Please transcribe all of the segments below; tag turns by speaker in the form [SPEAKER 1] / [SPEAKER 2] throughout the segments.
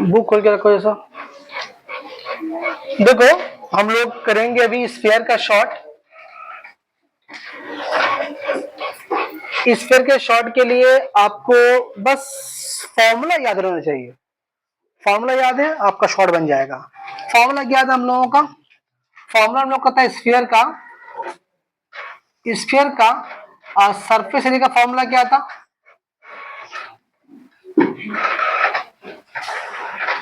[SPEAKER 1] Book खोल के रखो जैसा। देखो हम लोग करेंगे अभी स्फीयर का शॉर्ट। स्फीयर के शॉर्ट के लिए आपको बस फॉर्मूला याद रहना चाहिए। फॉर्मूला याद है आपका शॉर्ट बन जाएगा। फॉर्मूला क्या था हम लोगों का? फॉर्मूला हम लोग का था स्फीयर का सरफेस एरिया का फॉर्मूला क्या था?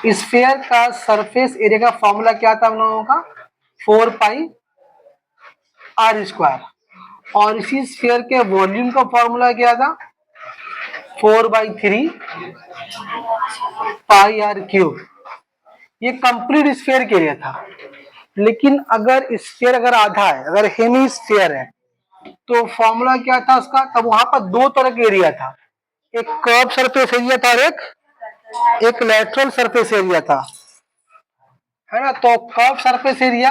[SPEAKER 1] स्फीयर का सरफेस एरिया का फॉर्मूला क्या था हम लोगों का? 4 पाई आर स्क्वायर। और इसी स्फीयर के वॉल्यूम का फॉर्मूला क्या था? 4/3 पाई आर क्यूब। ये कंप्लीट स्फीयर के लिए था। लेकिन अगर स्फीयर अगर आधा है, अगर हेमी स्फीयर है, तो फॉर्मूला क्या था उसका? तब वहां पर दो तरह के एरिया था, एक कर्व सरफेस एरिया था और एक लेटरल सरफेस एरिया था, है ना। तो कर्व सरफेस एरिया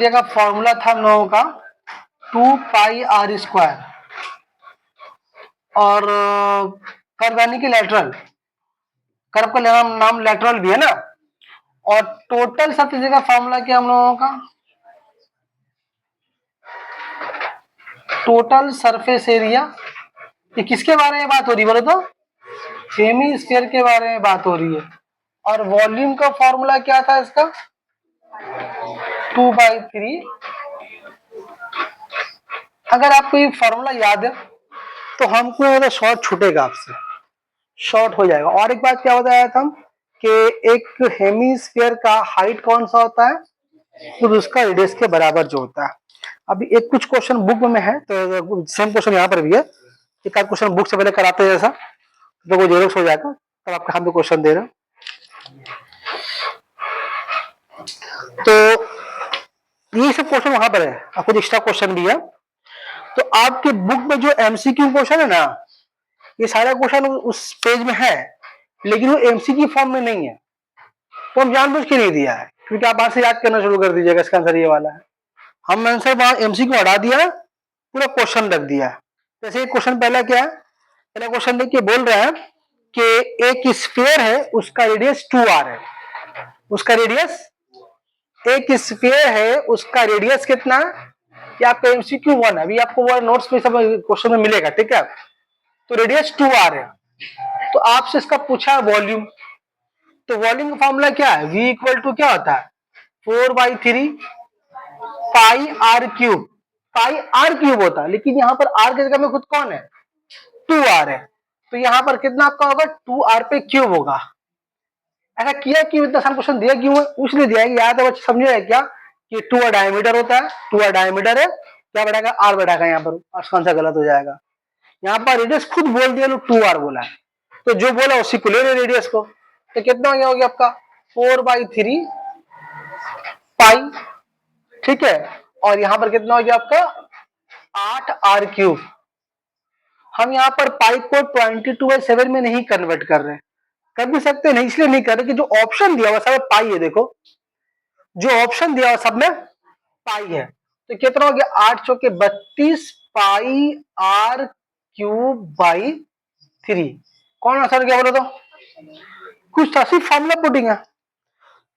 [SPEAKER 1] का फॉर्मूला था हम लोगों का 2 पाई आर स्क्वायर। और कर्व यानी कि लेटरल, कर्व का नाम लेटरल भी है ना। और टोटल सरफेस एरिया का फॉर्मूला क्या हम लोगों का? Total surface area. ये किसके बारे में बात हो रही है बोलो तो? हेमी स्फीयर के बारे में बात हो रही है। और वॉल्यूम का फॉर्मूला क्या था इसका? 2/3। अगर आपको ये फॉर्मूला याद है तो हमको शॉर्ट छूटेगा आपसे, शॉर्ट हो जाएगा। और एक बात क्या बताया था हम कि एक हेमीस्फीयर का हाइट कौन सा होता है? तो उसका रेडियस के बराबर जो होता है। अभी एक कुछ क्वेश्चन बुक में है तो सेम क्वेश्चन यहाँ पर भी है। एक आध क्वेश्चन बुक से पहले कराते हैं जैसा, तो वो जेरोक्स हो जाएगा तब आपके हाथ में क्वेश्चन दे रहे हैं। तो ये सब क्वेश्चन वहां पर है, आपको एक्स्ट्रा क्वेश्चन भी है। तो आपके बुक में जो एमसीक्यू क्वेश्चन है ना, ये सारा क्वेश्चन उस पेज में है, लेकिन वो एमसीक्यू फॉर्म में नहीं है। तो हम जानबूझ के नहीं दिया है, क्योंकि आप वहां से याद करना शुरू कर दीजिएगा इसका आंसर ये वाला है। हम आंसर वहां एमसीक्यू हटा दिया, पूरा क्वेश्चन रख दिया। जैसे क्वेश्चन पहला क्या है? पहला क्वेश्चन देखिए, बोल रहा है कि एक स्फीयर है, उसका रेडियस 2r है। उसका रेडियस, एक स्फीयर है उसका रेडियस कितना है? ये आपका एमसीक्यू 1 है, अभी आपको वो नोट्स में सब क्वेश्चन में मिलेगा, ठीक है। तो रेडियस 2r है। तो आपसे इसका पूछा वॉल्यूम, तो वॉल्यूम का फॉर्मूला क्या है? v इक्वल टू क्या होता है? 4/3 pi R cube. Pi R cube होता है, लेकिन यहाँ पर आर की जगह में खुद कौन है? 2r है। तो यहाँ पर कितना आपका होगा? 2r पे क्यूब होगा। ऐसा किया क्यों? इतना आसान क्वेश्चन दिया क्यों है? उसने दिया है, याद है बच्चे, समझे क्या कि 2r डायमीटर होता है, 2r डायमीटर है, क्या बढ़ाएगा? आर बढ़ाएगा। यहाँ पर कौन सा गलत हो जाएगा? यहाँ पर रेडियस खुद बोल दिया, 2r बोला है, तो जो बोला उसी को ले रहे रेडियस को। तो कितना हो गया आपका? 4/3 पाई, ठीक है। और यहां पर कितना हो गया आपका? 8r cube. हम यहाँ पर पाई को 22/7 में नहीं कन्वर्ट कर रहे, कर भी सकते नहीं, इसलिए नहीं कर रहे कि जो ऑप्शन दिया हुआ सब पाई है। देखो जो ऑप्शन दिया हुआ सब में पाई है। तो कितना हो गया? 8 चौके 32 पाई आर क्यूब बाई 3। कौन आंसर क्या बोलो तो? कुछ था, सिर्फ फॉर्मूला पुटिंग है,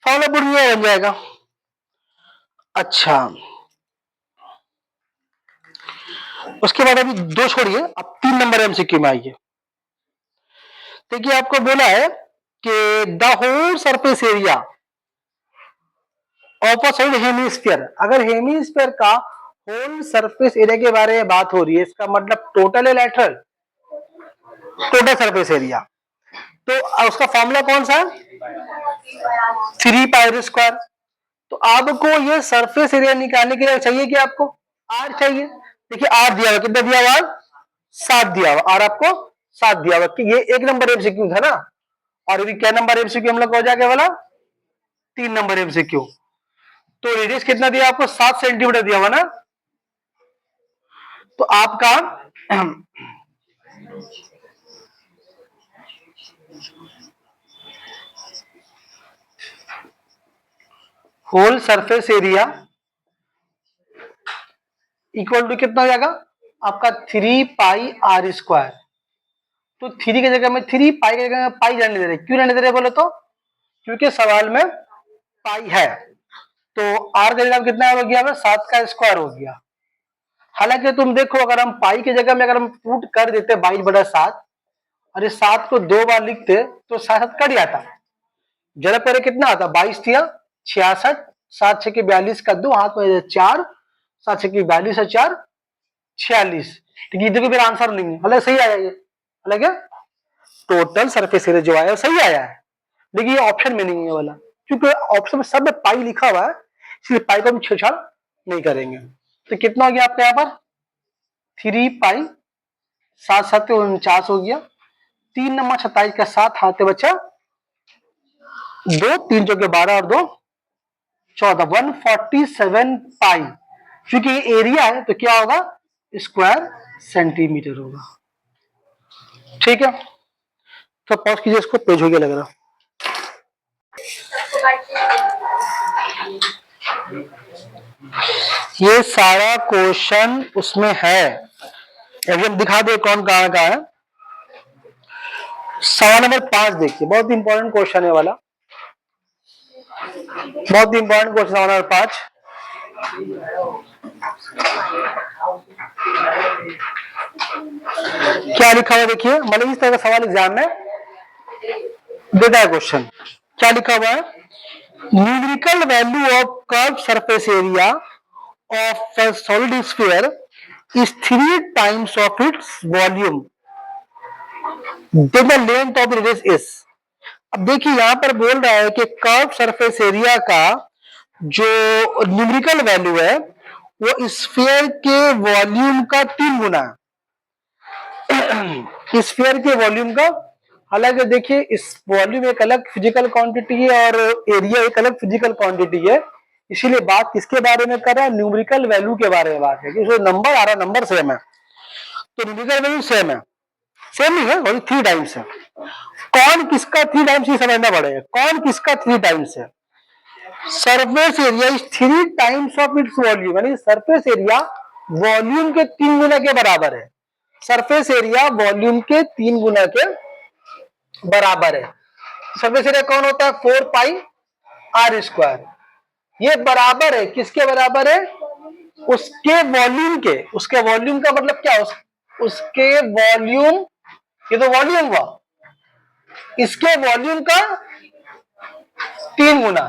[SPEAKER 1] फॉर्मूला पुटिंग बन जाएगा। अच्छा, उसके बाद अभी दो छोड़िए, अब 3 नंबर एमसीक्यू में आइए। देखिए आपको बोला है कि the whole surface area of a solid hemisphere. अगर हेमीस्फीयर का होल सरफेस एरिया के बारे में बात हो रही है, इसका मतलब टोटल है लेटरल, टोटल सरफेस एरिया। तो उसका फॉर्मूला कौन सा है? 3 पाई स्क्वायर। तो आपको ये सरफेस एरिया निकालने के लिए चाहिए कि आपको आर चाहिए। देखिए आर दिया हुआ, कितना दिया हुआ? 7 दिया हुआ। आर आपको 7 दिया हुआ कि ये 1 नंबर एमसीक्यू था ना। और अभी क्या नंबर एमसीक्यू हम लोग हो जाएगा वाला? 3 नंबर एमसीक्यू। तो रेडियस कितना दिया आपको? 7 सेंटीमीटर दिया हुआ ना। तो आपका whole surface area equal to कितना हो जाएगा आपका 3 पाई आर स्क्वायर। तो 3 की जगह में 3, पाई की जगह में पाई रहने दे रहे। क्यों रहने दे रहे बोले तो क्योंकि सवाल में पाई है। तो आर का जगह कितना हो गया, 7 का स्क्वायर हो गया। हालांकि तुम देखो अगर हम पाई की जगह में अगर हम पुट कर देते 22/7 और इस 7 को 2 बार लिखते तो 7 कट जाता। जरा पहले कितना आता, 22 दिया 66, 7 6 42 का 2 हाथ में 4, 7 6 42 है 4 46। ठीक है, देखो मेरा आंसर नहीं है, हालांकि सही आया ये, हालांकि टोटल सरफेस एरिया जो आया सही आया है। लेकिन ये ऑप्शन में नहीं है वाला, क्योंकि ऑप्शन में सब में पाई लिखा हुआ है, इसलिए पाई को हम छेड़छाड़ नहीं करेंगे। तो कितना हो गया आपके यहाँ पर 3 पाई 7 7 49 हो गया। 3 नंबर 27 का 7 हाथ बच्चा 2 3 चौके 12 और 2 14 147 पाई। क्योंकि ये एरिया है तो क्या होगा स्क्वायर सेंटीमीटर होगा। ठीक है, तो पॉज कीजिए इसको, पेज हो गया लग रहा। ये सारा क्वेश्चन उसमें है, एकदम दिखा दे कौन कहां का है। सवाल नंबर 5 देखिए, बहुत इंपॉर्टेंट क्वेश्चन है वाला, बहुत इंपॉर्टेंट क्वेश्चन सवाल नंबर 5। क्या लिखा हुआ देखिए, मतलब इस तरह का सवाल एग्जाम में देता है क्वेश्चन। क्या लिखा हुआ है, numerical value of curve surface area of a solid sphere is 3 times of its volume then the length of the radius is। अब देखिए यहां पर बोल रहा है कि कर्व सरफेस एरिया का जो न्यूमेरिकल वैल्यू है वो स्फीयर के वॉल्यूम का 3 गुना है। स्फीयर के वॉल्यूम का, हालांकि देखिए इस वॉल्यूम एक अलग फिजिकल क्वांटिटी है और एरिया एक अलग फिजिकल क्वांटिटी है, इसीलिए बात किसके बारे में कर रहा है, न्यूमेरिकल वैल्यू के बारे में बात है, क्योंकि नंबर आ रहा है, नंबर सेम है तो न्यूमेरिकल वैल्यू सेम है, सेम नहीं है वही 3 टाइम्स है। कौन किसका 3 टाइम्स ये समझना पड़ेगा, कौन किसका 3 टाइम्स है। Surface area is 3 times of its volume, यानी सरफेस एरिया वॉल्यूम के 3 गुना के बराबर है। सरफेस एरिया वॉल्यूम के 3 गुना के बराबर है। सरफेस एरिया कौन होता है, 4 पाई आर स्क्वायर। ये बराबर है किसके बराबर है, उसके वॉल्यूम के। उसके वॉल्यूम का मतलब क्या, उसके वॉल्यूम, ये तो वॉल्यूम हुआ, इसके वॉल्यूम का 3 गुना।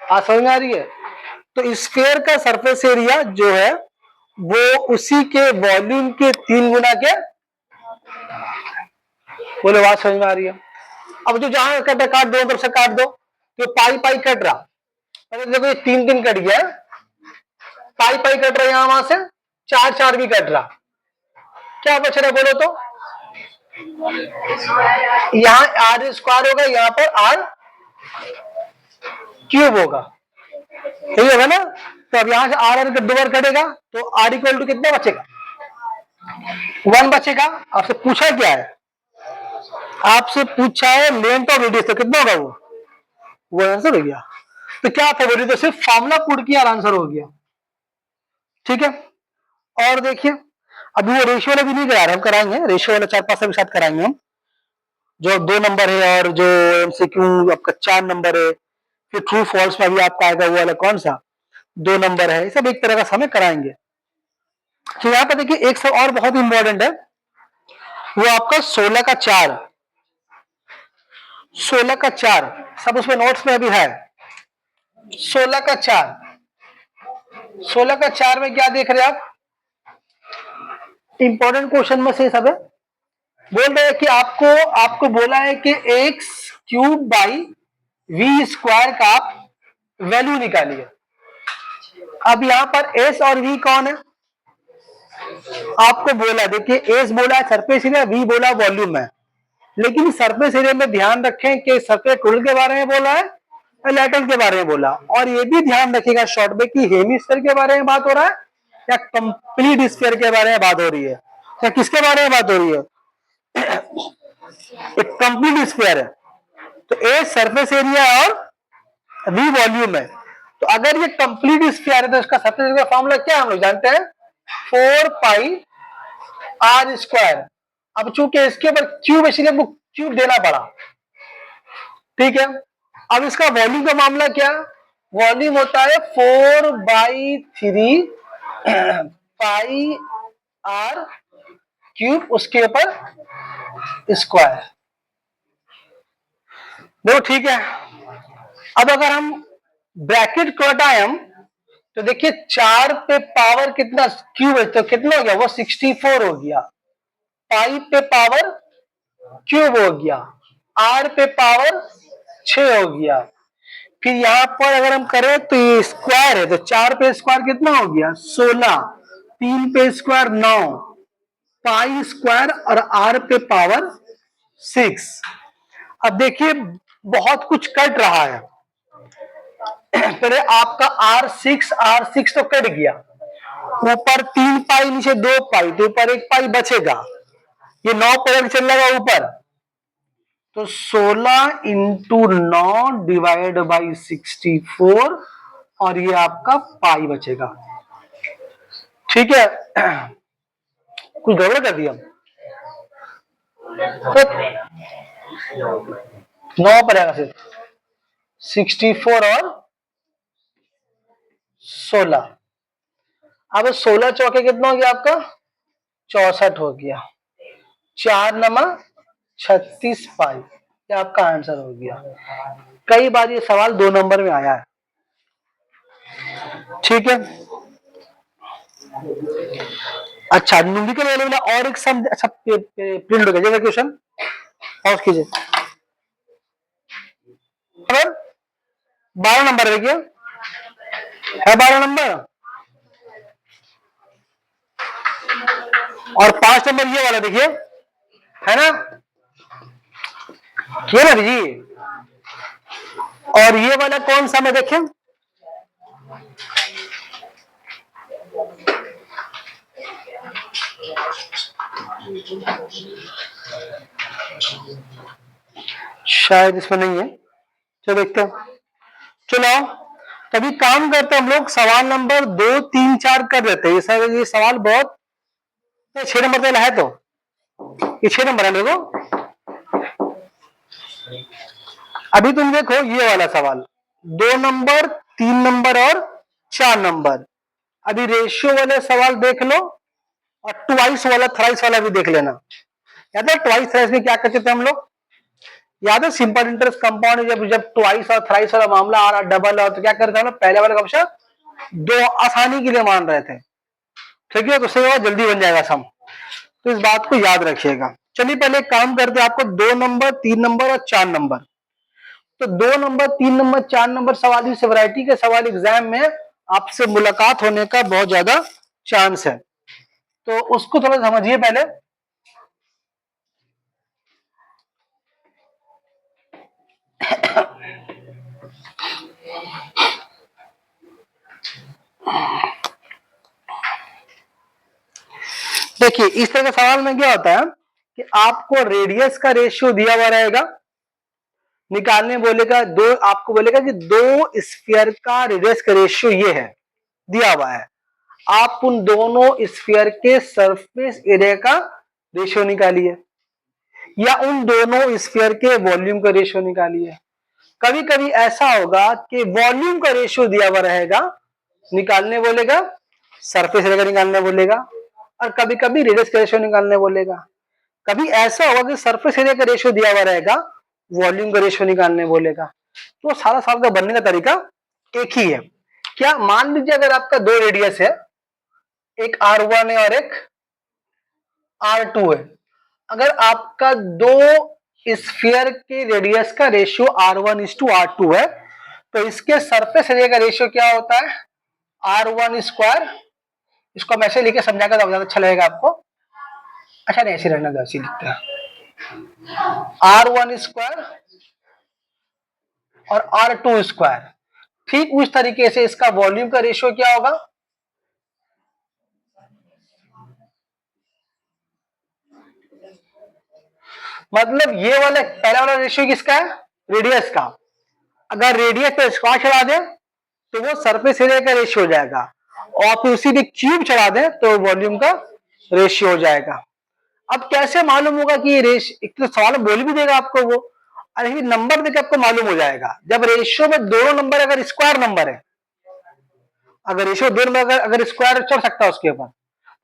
[SPEAKER 1] आज समझ में आ रही है। तो स्फीयर का सरफेस एरिया जो है वो उसी के वॉल्यूम के 3 गुना के, बोले बात समझ में आ रही है। अब जो जहां कट काट दो, तरफ से काट दो, तो पाई पाई कट रहा, देखो ये 3 3 कट गया, पाई पाई कट रहा है, यहां वहां से 4 4 भी कट रहा, क्या बच रहा बोलो तो, यहां आर स्क्वायर होगा, यहां पर आर क्यूब होगा, यही होगा ना। तो अब यहां से आर 2 बार कटेगा तो आर इक्वल टू कितना बचेगा, 1 बचेगा। आपसे पूछा क्या है, आपसे पूछा है लेंथ ऑफ रेडियस, तो कितना होगा वो आंसर हो गया। तो क्या था बोलिए, तो सिर्फ फॉर्मूला पुट किया और आंसर हो गया। ठीक है, और देखिए अभी वो रेशियो वाला भी नहीं करा रहे, हम कराएंगे रेशियो वाला 4 5 के साथ कराएंगे हम, जो 2 नंबर है और जो एमसीक्यू आपका 4 नंबर है, फिर ट्रू फॉल्स में अभी आपका आएगा वो वाला कौन सा 2 नंबर है, सब एक तरह का समय कराएंगे। तो यहाँ पे देखिए एक सब और बहुत इंपॉर्टेंट है, वो आपका 16 का 4, 16 का 4 सब उसमें नोट्स में अभी है। 16 का 4, 16 का 4 में क्या देख रहे हैं आप, इंपॉर्टेंट क्वेश्चन में से सब है। बोल रहे हैं कि आपको बोला है कि x cube by v square का आप वैल्यू निकालिए। अब यहां पर एस और वी कौन है, आपको बोला, देखिए एस बोला है सरफेस एरिया, वी बोला वॉल्यूम है, लेकिन सरफेस एरिया में ध्यान रखें कि सरफेस टोटल के बारे में बोला है, लैटरल के बारे में बोला, और ये भी ध्यान रखिएगा शॉर्ट में कि हेमिस्फीयर के बारे में बात हो रहा है या कंप्लीट स्फीयर के बारे में बात हो रही है, या किसके बारे में बात हो रही है, एक कंप्लीट स्फीयर है। तो ए सरफेस एरिया और वी वॉल्यूम है। तो अगर ये कंप्लीट स्फीयर है तो इसका सरफेस एरिया का फॉर्मूला क्या हम लोग जानते हैं, 4 पाई आर स्क्वायर। अब चूंकि इसके ऊपर क्यूब, इसलिए हमको क्यूब देना पड़ा, ठीक है। अब इसका वॉल्यूम का मामला क्या, वॉल्यूम होता है 4/3 पाई आर क्यूब, उसके ऊपर स्क्वायर। देखो ठीक है। अब अगर हम ब्रैकेट को हटाएं हम, तो देखिए 4 पे पावर कितना क्यूब है, तो कितना हो गया, वो 64 हो गया। पाई पे पावर क्यूब हो गया, आर पे पावर 6 हो गया। फिर यहां पर अगर हम करें तो ये स्क्वायर है, तो 4 पे स्क्वायर कितना हो गया 16, 3 पे स्क्वायर 9, पाई स्क्वायर और आर पे पावर 6। अब देखिए बहुत कुछ कट रहा है। पहले आपका R6 तो कट गया, ऊपर 3 पाई नीचे 2 पाई, तो ऊपर 1 पाई बचेगा, ये 9 प्रोडक्ट चल जाएगा ऊपर, तो 16 इंटू 9 डिवाइड बाई 64 और ये आपका पाई बचेगा, ठीक है। कुछ गड़बड़ कर दिया, तो 9 पर आएगा सिर्फ 64 और 16। अब 16 चौके कितना हो गया आपका 64 हो गया, 4 नमा 36 पाई, ये आपका आंसर हो गया। कई बार ये सवाल 2 नंबर में आया है, ठीक है। अच्छा न्यूमेरिकल वैल्यू और एक सम, अच्छा प्रिंट हो गया क्वेश्चन, पॉज कीजिए। 12 नंबर देखिए, है 12 नंबर, और 5 नंबर ये वाला देखिए, है ना, ये ना जी। और ये वाला कौन सा में देखें, शायद इसमें नहीं है, चलो देखते हैं। चलो तभी काम करते हम लोग, सवाल नंबर 2 3 4 कर देते हैं। सर ये सवाल बहुत 6 नंबर तक है, तो ये 6 नंबर है मेरे को। अभी तुम देखो ये वाला सवाल 2 नंबर 3 नंबर और 4 नंबर। अभी रेशियो वाले सवाल देख लो, और ट्वाइस वाला थ्राइस वाला भी देख लेना। याद है ट्वाइस थ्राइस में क्या करते थे हम लोग, याद है सिंपल इंटरेस्ट कंपाउंड, जब ट्वाइस और थ्राइस वाला मामला आ रहा डबल और, तो क्या करते हैं पहले वाले का ऑप्शन 2 आसानी के लिए मान रहे थे, ठीक है, तो उससे जल्दी बन जाएगा सम, तो इस बात को याद रखिएगा। चलिए पहले काम करते हैं, आपको 2 नंबर 3 नंबर और 4 नंबर, तो 2 नंबर 3 नंबर 4 नंबर सवाल, इस वैरायटी के सवाल एग्जाम में आपसे मुलाकात होने का बहुत ज्यादा चांस है, तो उसको थोड़ा समझिए पहले। देखिए इस तरह के सवाल में क्या होता है कि आपको रेडियस का रेशियो दिया हुआ रहेगा, निकालने बोलेगा, दो आपको बोलेगा कि 2 स्फीयर का रेडियस का रेशियो ये है, दिया हुआ है, आप उन दोनों स्फीयर के सरफेस एरिया का रेशियो निकालिए, या उन दोनों स्फीयर के वॉल्यूम का रेशियो निकालिए। कभी कभी ऐसा होगा कि वॉल्यूम का रेशियो दिया हुआ रहेगा, निकालने बोलेगा, सरफेस एरिया निकालने बोलेगा, और कभी कभी रेडियस का रेशियो निकालने बोलेगा। कभी ऐसा होगा कि सरफेस एरिया का रेशियो दिया हुआ रहेगा, वॉल्यूम का रेशियो निकालने बोलेगा। तो सारा सवाल का बनने का तरीका एक ही है। क्या मान लीजिए अगर आपका 2 रेडियस है, एक R1 है और एक R2 है, अगर आपका 2 स्फीयर के रेडियस का रेशियो R1:R2 है, तो इसके सरफेस एरिया का रेशियो क्या होता है R1 स्क्वायर। इसको हम ऐसे लिखे समझाकर तो ज्यादा अच्छा लगेगा आपको, अच्छा नहीं ऐसे रहना, ऐसे लिखते हैं R1 स्क्वायर और R2 स्क्वायर। ठीक उस तरीके से इसका वॉल्यूम का रेशियो क्या होगा, मतलब ये वाला पहला वाला रेशियो किसका है, रेडियस का। अगर रेडियस पे स्क्वायर चढ़ा दे तो वो सरफेस एरिया का रेशियो हो जाएगा, और फिर उसी पे क्यूब चढ़ा दें तो वॉल्यूम का रेशियो हो जाएगा। अब कैसे मालूम होगा कि ये एक तो सवाल बोल भी देगा आपको वो, और फिर नंबर देकर आपको मालूम हो जाएगा। जब रेशियो में दोनों नंबर अगर स्क्वायर नंबर है, अगर रेशियो दो नंबर अगर स्क्वायर चढ़ सकता है उसके ऊपर,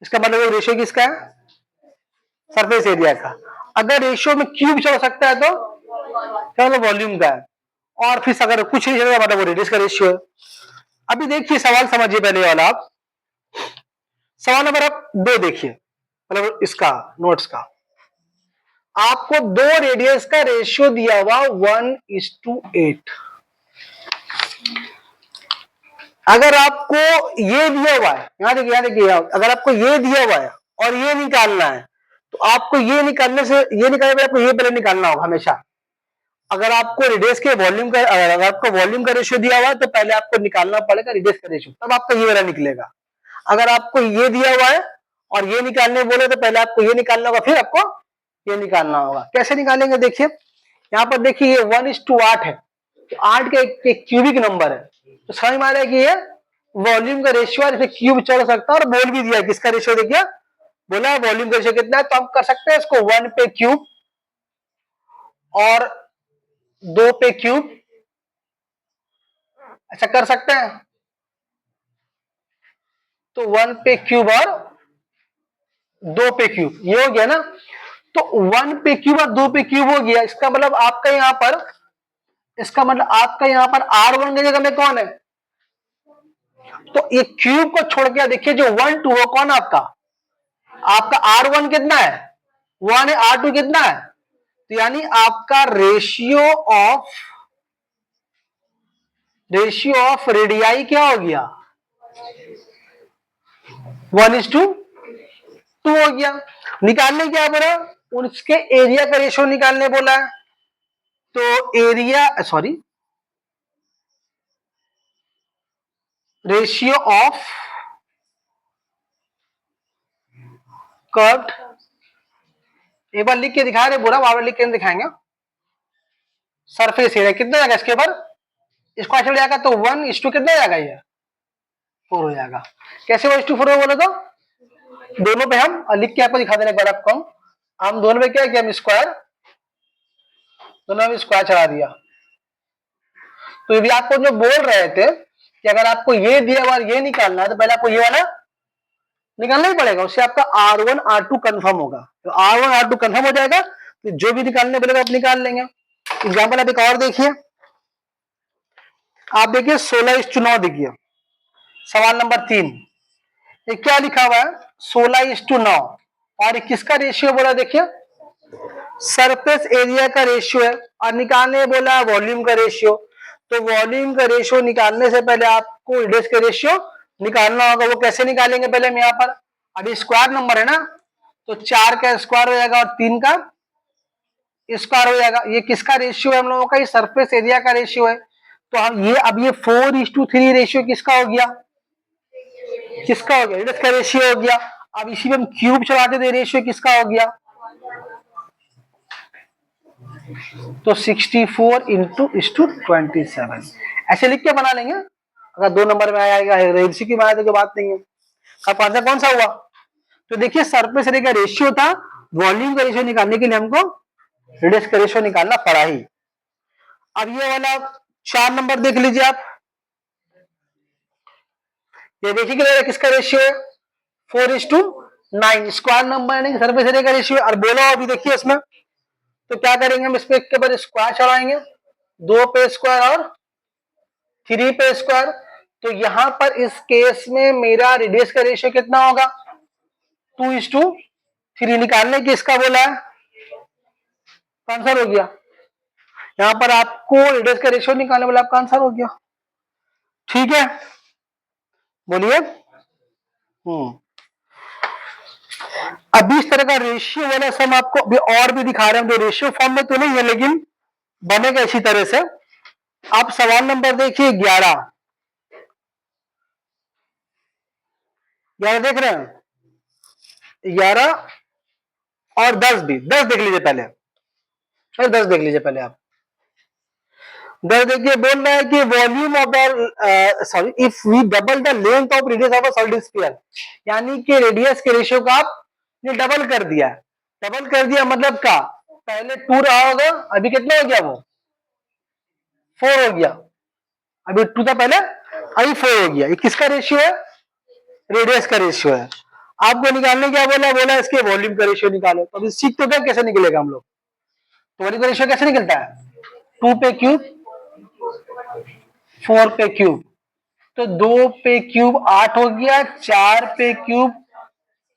[SPEAKER 1] इसका मतलब रेशियो किसका है? सरफेस एरिया का। अगर रेशियो में क्यूब चढ़ सकता है तो क्या मतलब वॉल्यूम का है, और फिर अगर कुछ नहीं चलेगा मतलब वो रेडियस का रेशियो है। अभी देखिए सवाल समझिए पहले वाला आप। सवाल नंबर आप 2 देखिए, मतलब इसका नोट्स का। आपको दो रेडियस का रेशियो दिया हुआ 1:8। अगर आपको ये दिया हुआ है, यहां देखिए, अगर आपको ये दिया हुआ है और ये निकालना है, तो आपको ये निकालने से ये निकालने आपको ये पहले निकालना होगा हमेशा। अगर आपको रेडियस के वॉल्यूम का, अगर आपको वॉल्यूम का रेशियो दिया हुआ है तो पहले आपको निकालना पड़ेगा रेडियस का रेशियो, तब आपका ये वाला निकलेगा। अगर आपको ये दिया हुआ है और ये निकालने बोले तो पहले आपको ये निकालना होगा, फिर आपको ये निकालना होगा। कैसे निकालेंगे देखिए, यहाँ पर देखिए ये 1:8 है, तो 8 का एक क्यूबिक नंबर है, तो समझ में आ रहा है कि ये वॉल्यूम का रेशियो है, क्यूब चढ़ सकता है। और बोल भी दिया किसका रेशियो, देखिए बोला वॉल्यूम का रेशियो कितना है, तो हम कर सकते हैं इसको 1 पे क्यूब और 2 पे क्यूब, ऐसा कर सकते हैं। तो 1 पे क्यूब और 2 पे क्यूब, ये हो गया ना। तो 1 पे क्यूब और 2 पे क्यूब हो गया। इसका मतलब आपका यहां पर, इसका मतलब आपका यहां पर R1 की जगह में कौन है, तो ये क्यूब को छोड़ के देखिए जो 1 2 हो कौन आपका, आपका R1 कितना है 1 है, R2 कितना है, तो यानी आपका रेशियो ऑफ रेडियाई क्या हो गया 1:2 हो गया। निकालने क्या बोला, उसके एरिया का रेशियो निकालने बोला है, तो area sorry ratio of curved, एक बार लिख के दिखा रहे पूरा, बार लिख के दिखाएंगे। सरफेस एरिया कितना जाएगा इसके ऊपर, स्क्वायर चढ़ जाएगा तो 1:2 कितना जाएगा, ये 4 हो जाएगा। कैसे 1:4 बोले तो दोनों पे हम लिख के आपको दिखा देने पर आपको, हम दोनों पे क्या किया, हम स्क्वायर, दोनों में स्क्वायर चढ़ा दिया। तो यदि आपको जो बोल रहे थे कि अगर आपको ये दिया हुआ ये निकालना है तो पहले आपको ये वाला निकालना ही पड़ेगा, उससे आपका R1 R2 कंफर्म होगा। तो R1 R2 कंफर्म हो जाएगा, तो जो भी निकालने बोलेगा आप निकाल लेंगे। एग्जाम्पल आप एक और देखिए, आप देखिए 16:9 देखिए, सवाल नंबर 3। ये क्या लिखा हुआ है 16:9, और किसका रेशियो बोला, देखिए सरफेस एरिया का रेशियो है, और निकालने बोला वॉल्यूम का रेशियो। तो वॉल्यूम का रेशियो निकालने से पहले आपको रेडियस का रेशियो निकालना होगा। वो कैसे निकालेंगे, पहले हम यहाँ पर, अभी स्क्वायर नंबर है ना, तो 4 का स्क्वायर हो जाएगा और 3 का स्क्वायर हो जाएगा। ये किसका रेशियो है हम लोगों का, ये सरफेस एरिया का रेशियो है। तो हम ये अब ये 4:3 रेशियो किसका हो गया, किसका हो गया, रेडियस का रेशियो हो गया। अब इसी में हम क्यूब चलाते थे, रेशियो किसका हो गया, तो 64 इंटू 27, ऐसे लिख के बना लेंगे। अगर 2 नंबर में आएगा रेशियो में आया तो बात नहीं है। अब आंसर कौन सा हुआ, तो देखिए सरफेस एरिया का रेशियो था, वॉल्यूम का रेशियो निकालने के लिए हमको रेडियस का रेशियो निकालना पड़ा ही। अब ये वाला 4 नंबर देख लीजिए आप, ये देखिए किसका रेशियो है 4:9, स्क्वायर नंबर नहीं सरफेस एरिया का रेशियो। और बोला अभी देखिए इसमें, तो क्या करेंगे हम, इस पे के बाद स्क्वायर चढ़ाएंगे, 2 पे स्क्वायर और 3 पे स्क्वायर। तो यहां पर इस केस में मेरा रेडियस का रेशियो कितना होगा 2:3, निकालने की इसका बोला है, आंसर हो गया। यहां पर आपको रेडियस का रेशियो निकालने वाला आपका आंसर हो गया। ठीक है, बोलिए। अभी इस तरह का रेशियो वाला सम आपको अभी और भी दिखा रहे हैं, जो रेशियो फॉर्म में तो नहीं है लेकिन बनेगा इसी तरह से। आप सवाल नंबर देखिए 11 देख रहे हैं, 11 और 10 भी, 10 देख लीजिए पहले, 10 देख लीजिए पहले आप। देखिए बोल रहा है कि volume of the sorry if we double the length of radius of a solid sphere, यानी कि रेडियस के रेशियो का आपने डबल कर दिया। डबल कर दिया मतलब का पहले 2 रहा होगा, अभी कितना हो गया वो 4 हो गया। अभी 2 था पहले, अभी 4 हो गया। ये किसका रेशियो है? रेडियस का रेशियो है। आपको निकालने क्या बोला? बोला इसके वॉल्यूम का रेशियो निकालो। तो अभी सीख तो क्या कैसे निकलेगा हम लोग। तो वॉल्यूम का रेशियो कैसे निकलता है? 2 पे क्यूब 4 पे क्यूब, तो 2 पे क्यूब 8 हो गया, 4 पे क्यूब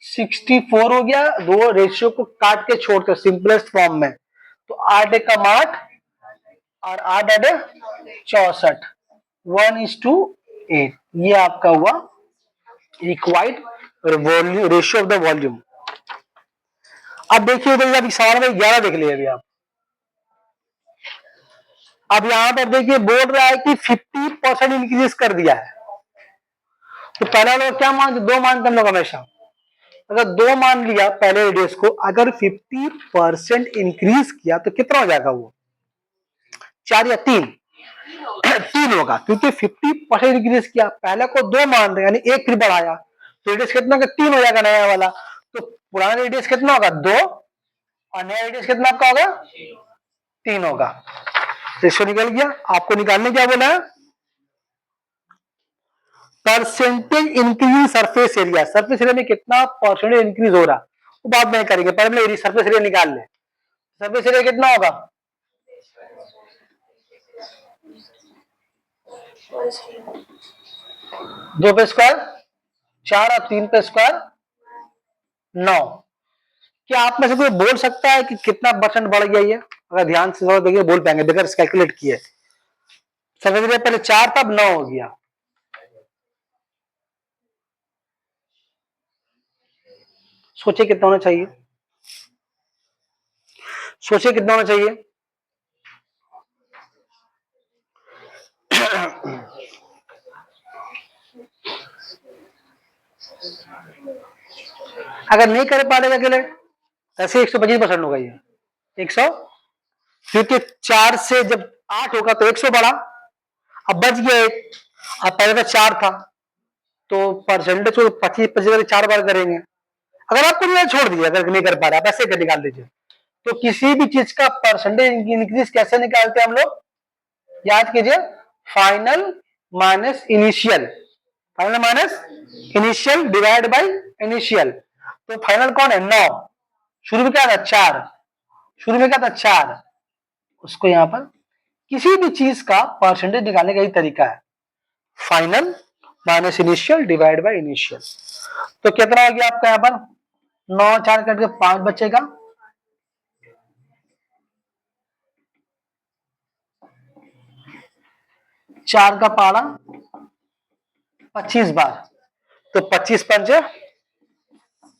[SPEAKER 1] 64 हो गया। दो रेशियो को काट के छोड़ते सिंपलेस्ट फॉर्म में, तो 8 एकम 8 और 8 8 64, 1:8। ये आपका हुआ required volume, ratio of the volume. अब देखिए उधर अभी सवाल में 11 देख लिए अभी आप। अब यहां पर देखिए बोल रहा है कि 50% इंक्रीज कर दिया है। तो पहला लोग क्या मानते? 2 मानते हम लोग हमेशा। अगर 2 मान लिया पहले रेडियस को, अगर 50% इंक्रीज किया तो कितना हो जाएगा वो? 4 या 3? 3 होगा, क्योंकि 50% इंक्रीज किया, पहले को 2 मान रहे यानी 1 फिर बढ़ाया, तो रेडियस कितना होगा? 3 हो जाएगा नया वाला। तो पुराना रेडियस कितना होगा? 2, और नया रेडियस कितना आपका होगा? 3 होगा। रेशियो निकल गया। आपको निकालने क्या बोला है? Percentage increase surface area. Surface area में कितना परसेंटेज इंक्रीज हो रहा, वो बात नहीं करेंगे, पहले सरफेस एरिया निकाल ले। सरफेस एरिया कितना होगा? 2 पे स्क्वायर 4 और 3 पे स्क्वायर 9। क्या आप में से कोई बोल सकता है कि कितना परसेंट बढ़ गया ये? अगर ध्यान से देखिए बोल पाएंगे बगैर कैलकुलेट किए। सरफेस एरिया पहले 4 था, अब 9 हो गया। सोचिए कितना होना चाहिए? सोचिए कितना होना चाहिए? अगर नहीं कर पा रहे अकेले, ऐसे 125% होगा ये 100, क्योंकि 4 से जब 8 होगा तो 100 बढ़ा, अब बच गया एक। अब पहले तो 4 था, तो परसेंटेज को 25-25 4 बार करेंगे। अगर आपको नहीं छोड़ दिया, अगर नहीं कर पा रहे आप ऐसे कर निकाल दीजिए। तो किसी भी चीज का परसेंटेज इंक्रीज कैसे निकालते हैं हम लोग? याद कीजिए, final minus initial, final minus initial divide by initial. तो फाइनल कौन है? 9। शुरू में क्या था? 4। शुरू में क्या था? 4। उसको यहां पर किसी भी चीज का परसेंटेज निकालने का ही तरीका है, final minus initial divide by initial. तो कितना हो गया आपका यहां पर? 9 4 कट के 5 बचेगा, 4 का पारा 25 बार, तो 25 पंजे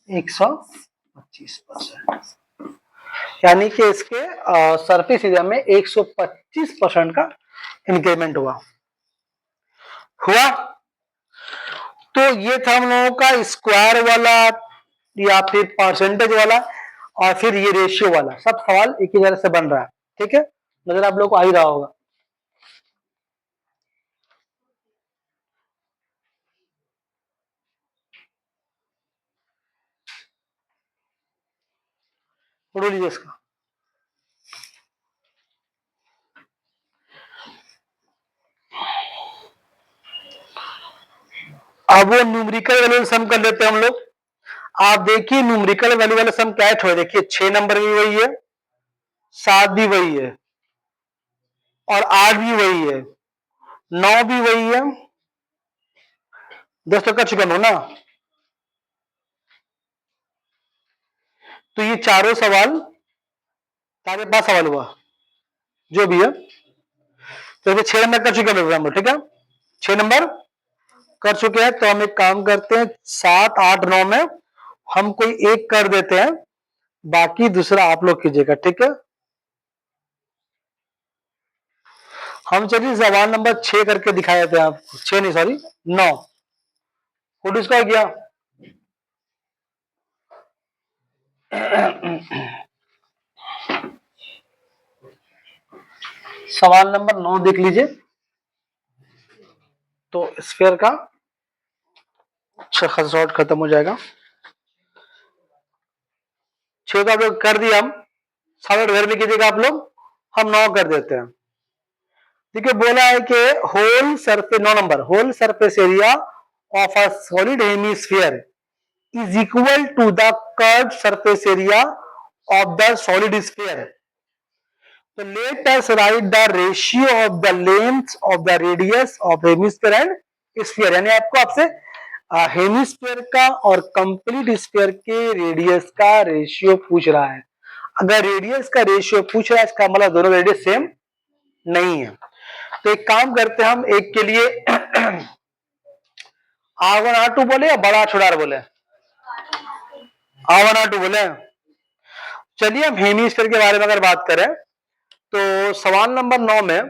[SPEAKER 1] 125%, यानी कि इसके सरफेस एरिया में 125% का इंक्रीमेंट हुआ। तो ये था हम लोगों का स्क्वायर वाला या फिर परसेंटेज वाला, और फिर ये रेशियो वाला। सब सवाल एक ही तरह से बन रहा है, ठीक है? नजर आप लोग को आ ही रहा होगा। पढ़ो लीजिए इसका। अब वो न्यूमेरिकल वैल्यू सम कर लेते हैं हम लोग। आप देखिए न्यूमेरिकल वैल्यू वाला सम क्या है, देखिए 6 नंबर भी वही है, 7 भी वही है, और 8 भी वही है, 9 भी वही है। 10 तक का चुका हो ना। तो ये चारों सवाल, सारे 5 सवाल हुआ जो भी है। तो ये 6 नंबर कर चुके हैं हम लोग, ठीक है? 6 नंबर कर चुके हैं। तो हम एक काम करते हैं, 7 8 9 में हम कोई एक कर देते हैं, बाकी दूसरा आप लोग कीजिएगा, ठीक है? हम चलिए सवाल नंबर 6 करके दिखा देते हैं आपको। 6 नहीं सॉरी 9। फोटो इसका गया। सवाल नंबर 9 देख लीजिए। तो स्फीयर का शॉर्ट खत्म हो जाएगा। 6 तो आप लोग कर दिया, हम 7 घर में कीजिएगा आप लोग, हम 9 कर देते हैं। देखिए बोला है कि whole surface 9 number, whole surface area of a solid hemisphere is equal to the curved surface area of the solid sphere. So let us write the ratio of the lengths of the radius of hemisphere and sphere. यानी आपको आपसे hemisphere का और complete sphere के radius का ratio पूछ रहा है। अगर रेडियस का रेशियो पूछ रहा है इसका मतलब दोनों रेडियस सेम नहीं है। तो एक काम करते हैं हम, एक के लिए R1 R2 बोले या बड़ा छोटा बोले? R1 R2 बोले। चलिए हम हेमिस्फीयर के बारे में अगर बात करें तो सवाल नंबर 9 में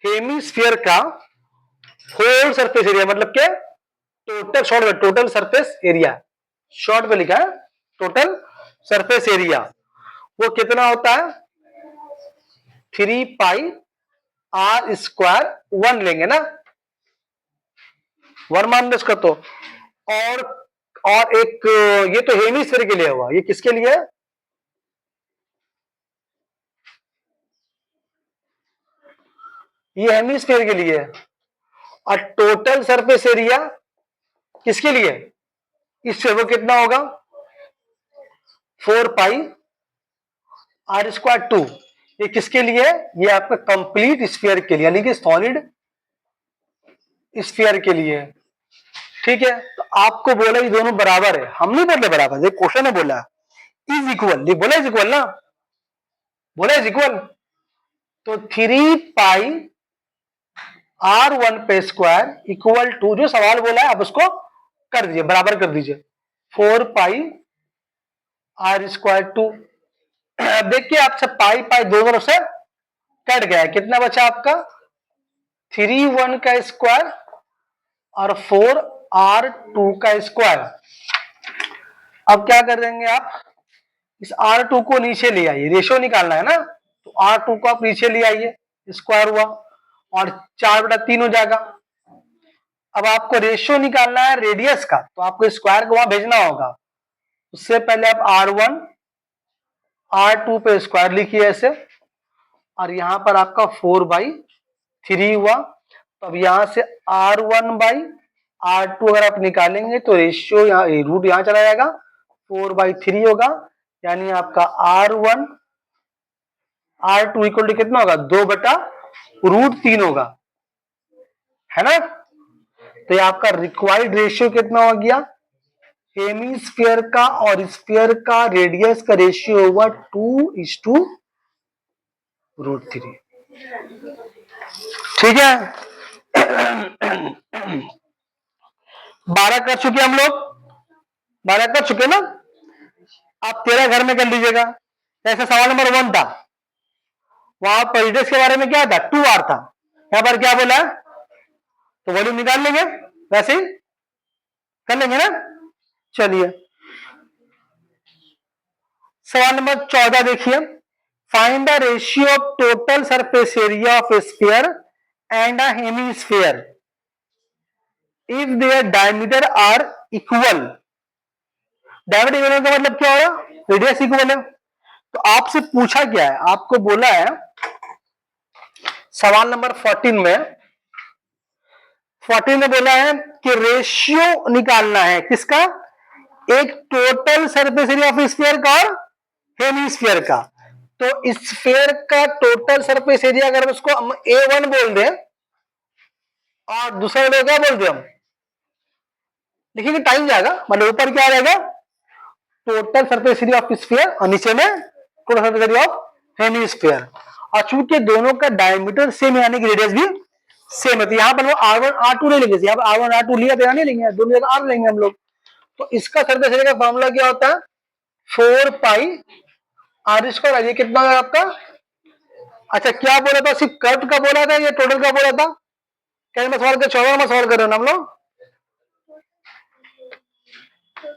[SPEAKER 1] हेमिस्फीयर का होल सरफेस एरिया मतलब क्या, टोटल शॉर्ट में टोटल सरफेस एरिया, शॉर्ट में लिखा है टोटल सरफेस एरिया, वो कितना होता है 3 पाई आर स्क्वायर 1 लेंगे ना, 1 मान लो इसका। तो और एक ये तो हेमिस्फीयर के लिए हुआ, ये किसके लिए है? ये हेमिस्फीयर के लिए है। और टोटल सरफेस एरिया किसके लिए? इससे वो कितना होगा 4 पाई आर स्क्वायर 2। ये किसके लिए? ये आपका कंप्लीट स्फीयर के लिए, यानी कि सॉलिड स्फीयर के लिए। ठीक है, तो आपको बोला ये दोनों बराबर है, हम नहीं बोले बराबर, ये क्वेश्चन है बोला इज इक्वल, ये बोला इज इक्वल ना, बोला इज इक्वल। तो 3 पाई R1 पे स्क्वायर इक्वल टू जो सवाल बोला है आप उसको कर दीजिए, बराबर कर दीजिए 4 पाई आर स्क्वायर 2। देखिए आपसे पाई पाई दोनों से कट गया, कितना बचा आपका 3 1 का स्क्वायर और 4 R2 का स्क्वायर। अब क्या कर देंगे आप, इस R2 को नीचे ले आइए, रेशियो निकालना है ना, तो R2 को आप नीचे ले आइए, स्क्वायर हुआ और 4/3 हो जाएगा। अब आपको रेशियो निकालना है रेडियस का, तो आपको स्क्वायर को वहां भेजना होगा। उससे पहले आप R1 R2 पे स्क्वायर लिखिए ऐसे, और यहां पर आपका 4/3 हुआ। तो अब यहां से R1/R2 अगर आप निकालेंगे तो रेशियो यहाँ रूट यहां चला जाएगा, 4/3 होगा, यानी आपका R1 R2 इक्वल टू कितना होगा 2/√3 होगा, है ना। तो ये आपका रिक्वायर्ड रेशियो कितना हो गया, हेमिस्फीयर का और स्फीयर का रेडियस का रेशियो होगा 2:√3। ठीक है, 12 कर चुके हम लोग, 12 कर चुके ना। आप 13 घर में कर लीजिएगा। ऐसा सवाल नंबर 1 था, वहां पर रेडियस के बारे में क्या था 2r था, यहां पर क्या बोला तो वॉल्यूम निकाल लेंगे, वैसे ही कर लेंगे ना। चलिए सवाल नंबर 14 देखिए, find the ratio of total surface area of sphere and a hemisphere if their diameter are equal. Diameter equal का मतलब क्या होगा, रेडियस इक्वल है। तो आपसे पूछा क्या है, आपको बोला है सवाल नंबर 14 में बोला है कि रेशियो निकालना है किसका, एक total surface area of sphere का और हेमिस्फीयर का। तो स्फीयर का टोटल सरफेस एरिया अगर उसको हम A1 बोल दें और दूसरा लोग क्या बोल दें हम, देखिए टाइम जाएगा, मतलब ऊपर क्या आ जाएगा total surface area of sphere और नीचे में total surface area of hemisphere. और चूंकि दोनों का डायमीटर सेम यानी कि रेडियस भी सेम है, तो यहाँ पर वो R1 R2 नहीं लेंगे, यहाँ पर R1 R2 लिया तो यहाँ नहीं लेंगे, दोनों जगह R लेंगे हम लोग। तो इसका सरफेस एरिया का फॉर्मूला क्या होता है 4 पाई आर स्क्वायर। ये कितना है आपका, अच्छा क्या बोला था, सिर्फ कर्व का बोला था या टोटल का बोला था, क्या मैं सवाल कर 14 में सवाल कर रहे हो ना हम लोग,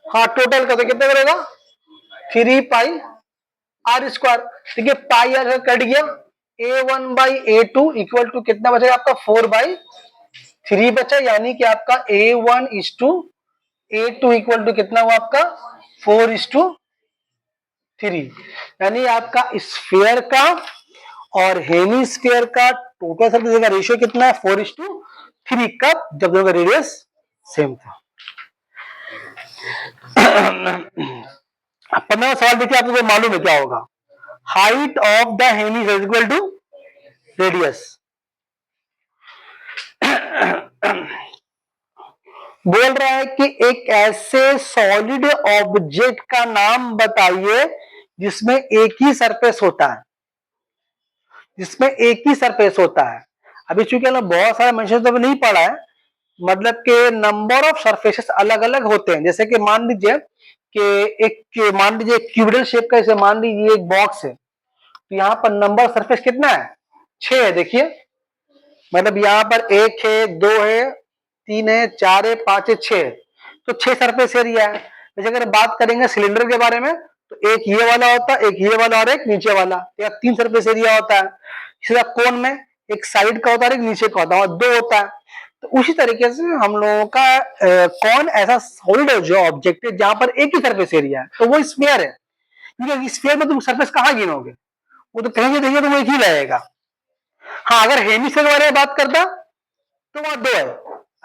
[SPEAKER 1] हाँ टोटल का, तो कितना करेगा 3 पाई आर स्क्वायर। देखिए पाई आर कट गया, A1/A2 इक्वल टू कितना बचेगा आपका 4/3 बचा, यानी कि आपका A1:A2 इक्वल टू कितना हुआ आपका 4:3, यानी आपका स्फीयर का और हेमिस्फीयर का टोटल सरफेस का रेशियो कितना है 4:3, कब जब दोनों का रेडियस सेम था। 15वां सवाल देखिए, आपको मालूम है क्या होगा, height of the hemisphere equal to radius. बोल रहा है कि एक ऐसे सॉलिड ऑब्जेक्ट का नाम बताइए जिसमें एक ही सरफेस होता है, जिसमें एक ही सरफेस होता है। अभी चूंकि हमने बहुत सारे मेंशन तो नहीं पढ़ा है, मतलब के नंबर ऑफ सरफेसेस अलग अलग होते हैं। जैसे कि मान लीजिए कि मान लीजिए क्यूबिडल शेप का, जैसे मान लीजिए एक बॉक्स है, तो यहाँ पर नंबर सरफेस कितना है 6 है। देखिए मतलब यहाँ पर 1 है, 2 है, 3 है, 4 है, 5 है, 6 है, तो 6 सरफेस एरिया है। जैसे अगर बात करेंगे सिलेंडर के बारे में, तो एक ये वाला होता है, एक ये वाला और एक नीचे वाला, या 3 सरफेस एरिया होता है। इसी तरह कोन में एक साइड का होता है, एक नीचे का होता है, और 2 होता है। तो उसी तरीके से हम लोगों का कौन ऐसा सॉलिड जो ऑब्जेक्ट है जहां पर एक ही सरफेस एरिया है, तो वो स्फीयर है। क्योंकि स्फीयर में तुम सरफेस कहां गिनोगे, वो तो कहीं देखिए तो वो एक ही रहेगा। हाँ, अगर हेमिस्फीयर के बारे में बात करता तो वहां 2 है।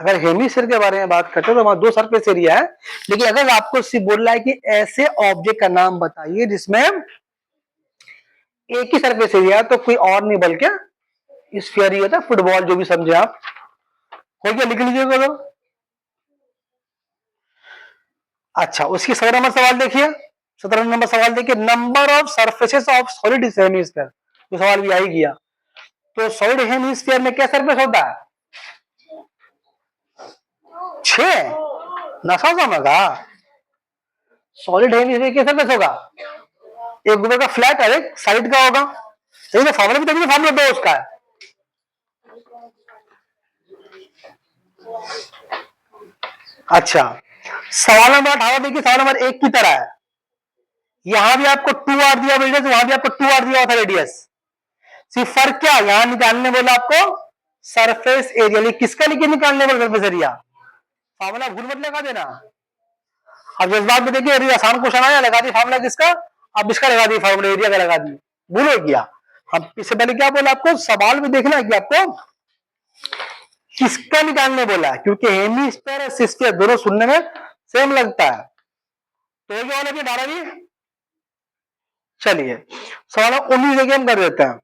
[SPEAKER 1] अगर हेमिस्फीयर के बारे में बात करते तो वहां 2 सरफेस एरिया है। लेकिन अगर आपको सिर्फ बोल रहा है कि ऐसे ऑब्जेक्ट का नाम बताइए जिसमें एक ही सरफेस एरिया है, तो कोई और नहीं बल्कि स्फीयर ही होता है, फुटबॉल जो भी समझे आप। हो गया, लिख लीजिएगा तो। अच्छा, उसकी 17 नंबर सवाल देखिए। 17 नंबर सवाल देखिए, number of surfaces of solid hemisphere, तो सवाल भी आ ही गया। तो सॉलिड हेमिस्फीयर में क्या सरफेस होता है 6, नशा समझा। सॉलिड हेमिस्फीयर क्या सरफेस होगा, एक ऊपर का फ्लैट और एक साइड का होगा। सही ना, फॉर्मूला भी तभी तो फॉर्मूला 2 उसका है। अच्छा, सवाल नंबर 18 देखिए, सवाल नंबर 1 की तरह है। यहां भी आपको 2r दिया रेडियस, वहां भी आपको 2r दिया था रेडियस। सिर्फ फर्क क्या, यहां निकालने बोला आपको सरफेस एरिया, किसका लेके निकालने बोला सरफेस एरिया, फॉर्मूला भूल मत लगा देना। अब इस बात में देखिए आसान क्वेश्चन आया, लगा दी फॉर्मूला किसका, अब इसका लगा दी फॉर्मूला एरिया का लगा दी, भूल हो गया। हम इससे पहले क्या बोला आपको, सवाल में देखना है कि आपको किसका निकालने बोला है, क्योंकि हेमिस्फीयर और सिस्फीयर दोनों सुनने में सेम लगता है। तो ये वाला भी 12वीं। चलिए सवाल 19 देखिए, हम कर देते हैं।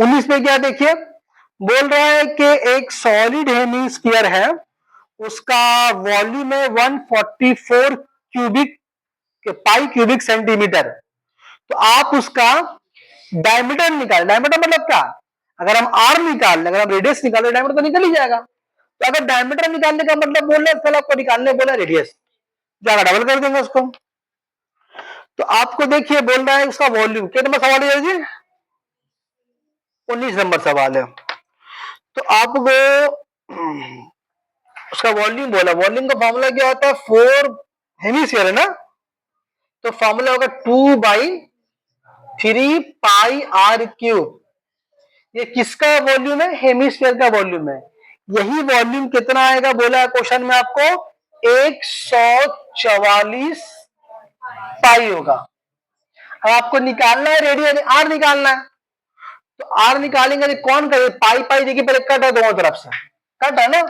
[SPEAKER 1] 19 में क्या देखिए, बोल रहा है कि एक सॉलिड हेमिस्फीयर है, उसका वॉल्यूम है 144 क्यूबिक पाई क्यूबिक सेंटीमीटर। तो आप उसका डायमीटर निकाल, डायमीटर मतलब क्या, अगर हम आर निकाल लें, अगर हम रेडियस निकाले डायमीटर तो निकल ही जाएगा। तो अगर डायमीटर निकालने का मतलब बोल रहे हैं, आपको निकालने बोला रेडियस, जाकर डबल कर देंगे उसको। तो आपको देखिए बोल रहा है उसका वॉल्यूम, कितने नंबर सवाल है जी, 19 नंबर सवाल है। तो आपको उसका वॉल्यूम बोला, वॉल्यूम का फॉर्मूला क्या होता है, 4 हेमिस्फीयर है ना, तो फॉर्मूला होगा 2/3 पाई आर क्यूब। ये किसका वॉल्यूम है, हेमिस्फीयर का वॉल्यूम है। यही वॉल्यूम कितना आएगा बोला है क्वेश्चन में आपको, 144 पाई होगा। अब आपको निकालना है रेडियस, आर निकालना है, तो आर निकालेंगे तो कौन करे, पाई पाई देखिए पहले कट है दोनों तरफ से, कट है ना,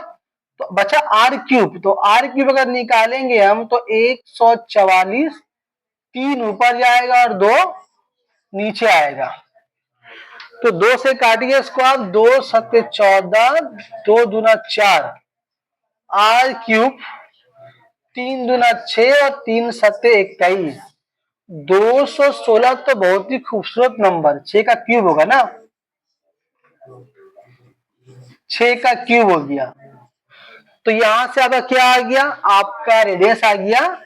[SPEAKER 1] तो बचा आर क्यूब। तो आर क्यूब अगर निकालेंगे हम तो 144, 3 ऊपर जाएगा और 2 नीचे आएगा। तो 2 से काटिए इसको आप, 2 सत्ते 14, 2 दूना 4, आर क्यूब 3 दूना 6 और 3 सत्ते 21, 216। तो बहुत ही खूबसूरत नंबर, 6 का क्यूब होगा ना, 6 का क्यूब हो गया। तो यहां से आपका क्या आ गया, आपका रेडियस आ गया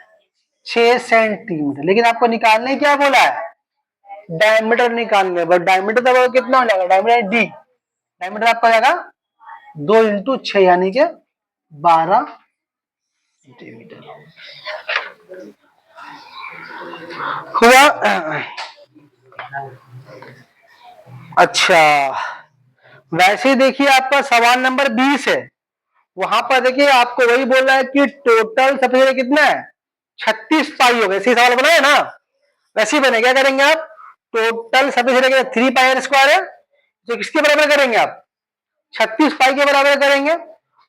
[SPEAKER 1] 6 सेंटीमीटर। लेकिन आपको निकालने क्या बोला है, डायमीटर निकालने, बट डायमीटर तब कितना हो जाएगा, डायमीटर डी, डायमीटर आपका जाएगा 2 इंटू 6 यानी कि 12 सेंटीमीटर हुआ। अच्छा, वैसे ही देखिए आपका सवाल नंबर 20 है, वहां पर देखिए आपको वही बोल रहा है कि टोटल सबसे ज्यादा कितना है, 36 पाई हो गए। इसी सवाल बना है ना, वैसे ही बने। क्या करेंगे आप, टोटल सबसे ज्यादा 3 पाई आर स्क्वायर है, तो किसके बराबर करेंगे आप, 36 पाई के बराबर करेंगे।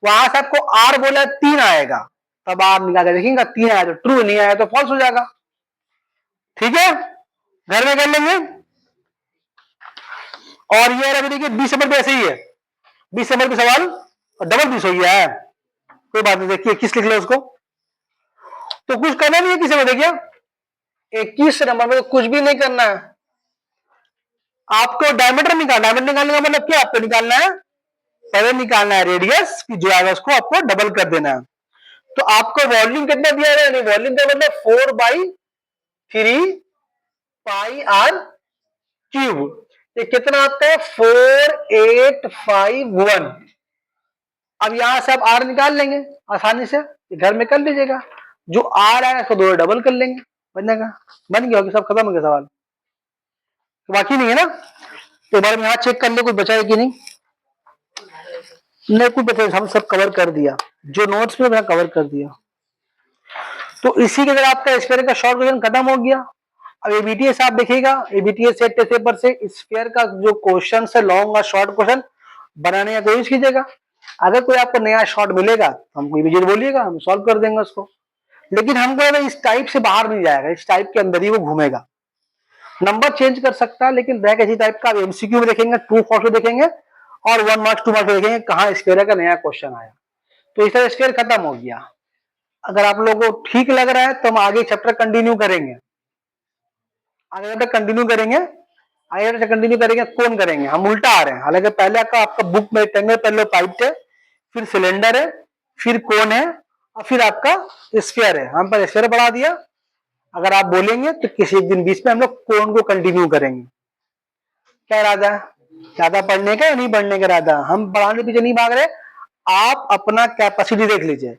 [SPEAKER 1] वहां से आपको आर बोला 3 आएगा, तब आप निकाल के देखेंगे 3 आया तो ट्रू, नहीं आया तो फॉल्स हो जाएगा। ठीक है, घर में कर लेंगे। और ये अभी देखिए 20 नंबर पे ऐसे ही है, 20 नंबर पे सवाल और डबल 20 हो गया है, कोई बात नहीं। देखिए 21 लिख लो उसको, तो कुछ करना नहीं है किसी में। देखिए 21 नंबर में तो कुछ भी नहीं करना है, आपको डायमीटर निकालना। डायमीटर निकालने का मतलब क्या, आपको निकालना है, पहले निकालना है रेडियस, जो आएगा उसको आपको डबल कर देना है। तो आपको वॉल्यूम कितना दिया है, वॉल्यूम का मतलब 4/3 पाई आर क्यूब। ये कितना आता है, 4851। अब यहां से आप आर निकाल लेंगे आसानी से, घर में कर लीजिएगा। जो आर आया उसको दो डबल कर लेंगे, बन जाएगा। बन गया, सब खत्म हो गया सवाल, तो बाकी नहीं है ना। तो एक बार यहां चेक कर ले कुछ बचा है कि नहीं। नहीं कुछ बचा, हम सब कवर कर दिया, जो नोट्स में मैंने कवर कर दिया। तो इसी के तरह आपका स्फीयर का शॉर्ट क्वेश्चन खत्म हो गया। अब एबीटीएस आप देखिएगा, एबीटीएस सेट टेस्ट पेपर से स्फीयर का जो क्वेश्चन है लॉन्ग और शॉर्ट क्वेश्चन बनाने का कोशिश कीजिएगा। अगर कोई आपको नया शॉर्ट मिलेगा तो हमको इमीडिएट बोलिएगा, हम सॉल्व कर देंगे उसको। लेकिन हमको इस टाइप से बाहर नहीं जाएगा, इस टाइप के अंदर ही वो घूमेगा। नंबर चेंज कर सकता है, लेकिन रैंक इसी टाइप का। आप एमसीक्यू में देखेंगे, ट्रू फॉल्स में देखेंगे, और 1 मार्क्स 2 मार्क्स में देखेंगे कहाँ स्फीयर का नया क्वेश्चन आया। तो इस तरह स्फीयर खत्म हो गया। अगर आप लोगों को ठीक लग रहा है तो हम आगे चैप्टर कंटिन्यू करेंगे, कौन करेंगे, हम उल्टा आ रहे हैं। हालांकि पहले आपका बुक में रेक्टेंगल पहले पाइप है, फिर सिलेंडर है, फिर कोन है, और फिर आपका स्फीयर है। हम पर स्फीयर बढ़ा दिया। अगर आप बोलेंगे तो किसी एक दिन बीच में हम लोग कोन को कंटिन्यू करेंगे। क्या इरादा है, ज्यादा पढ़ने का या नहीं पढ़ने का इरादा, हम पढ़ाने पीछे नहीं भाग रहे। आप अपना कैपेसिटी देख लीजिए।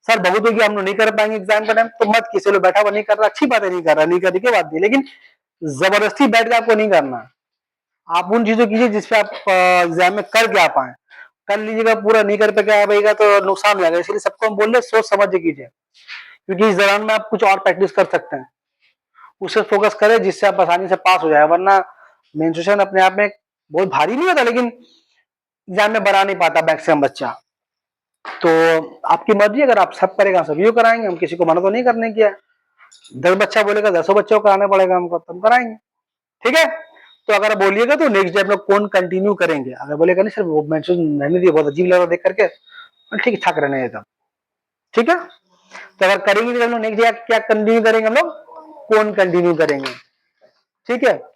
[SPEAKER 1] सर बहुत होगी, हम लोग नहीं कर पाएंगे एग्जाम का टाइम, तो मत किसी लोग बैठा हुआ नहीं कर रहा, अच्छी बात है, नहीं कर रहा, नहीं करने की बात नहीं, लेकिन जबरदस्ती बैठ के आपको नहीं करना। आप उन चीजों कीजिए जिसपे आप एग्जाम में कर क्या पाए। कर लीजिएगा पूरा, नहीं कर पे क्या आएगा तो नुकसान हो जाएगा। इसलिए सबको हम बोल रहे सोच समझ के कीजिए, क्योंकि इस दौरान में आप कुछ और प्रैक्टिस कर सकते हैं, उसे फोकस करें जिससे आप आसानी से पास हो जाए। वरना मेंसुरेशन अपने आप में बहुत भारी नहीं होता, लेकिन एग्जाम में बना नहीं पाता मैक्सिमम बच्चा। तो आपकी मर्जी, अगर आप सब करेगा सभी को कराएंगे, हम किसी को मना तो नहीं करने किया। 10 बच्चा बोलेगा 10 बच्चों को कराना पड़ेगा हमको, तो हम कराएंगे। ठीक है, तो अगर बोलिएगा तो नेक्स्ट डे हम लोग कौन कंटिन्यू करेंगे। अगर बोलेगा नहीं सर वो मेंशन रहने दिए, बहुत अजीब लग रहा देख करके, ठीक ठाक रहने देता। ठीक है, तो अगर करेंगे तो हम लोग नेक्स्ट डे क्या कंटिन्यू करेंगे, हम लोग कौन कंटिन्यू करेंगे। ठीक है।